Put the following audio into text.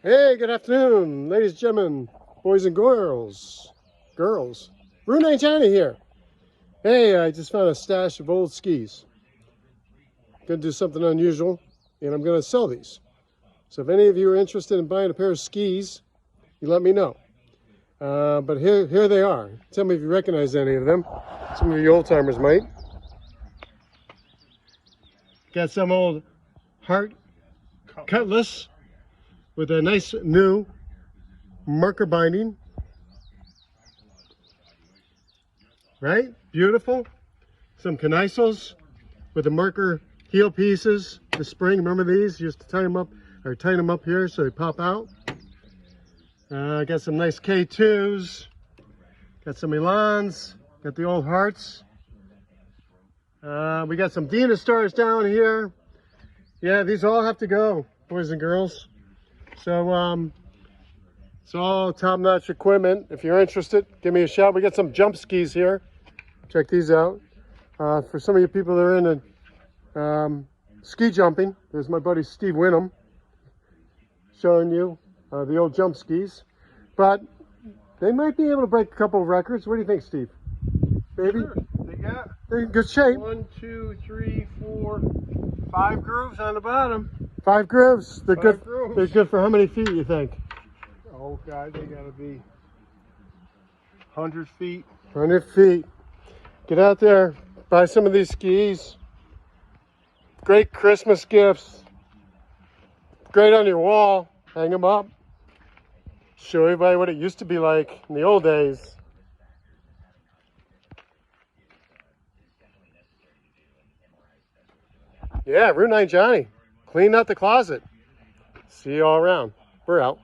Hey, good afternoon, ladies and gentlemen, boys and girls. Route Johnny here. Hey, I just found a stash of old skis. Gonna do something unusual, and I'm gonna sell these. So if any of you are interested in buying a pair of skis, you let me know. But here they are. Tell me if you recognize any of them. Some of you old timers might. Got some old Hart Cutlass with a nice new marker binding. Right? Beautiful. Some Knisels with the marker heel pieces. The spring, remember these? You used to tighten them up here so they pop out. Got some nice K2s. Got some Elans. Got the old Hearts. We got some Dynastars down here. Yeah, these all have to go, boys and girls. So, it's all top-notch equipment. If you're interested, give me a shout. We got some jump skis here. Check these out. For some of you people that are into ski jumping, there's my buddy Steve Winham showing you the old jump skis. But they might be able to break a couple of records. What do you think, Steve? Maybe? Sure. They're in good shape. 1, 2, 3, 4, 5 grooves on the bottom. 5 grooves. They're good. Grooves. They're good for how many feet, you think? Oh God, they gotta be 100 feet. 100 feet. Get out there, buy some of these skis. Great Christmas gifts. Great on your wall. Hang them up. Show everybody what it used to be like in the old days. Yeah, Route 9 Johnny. Clean out the closet. See you all around. We're out.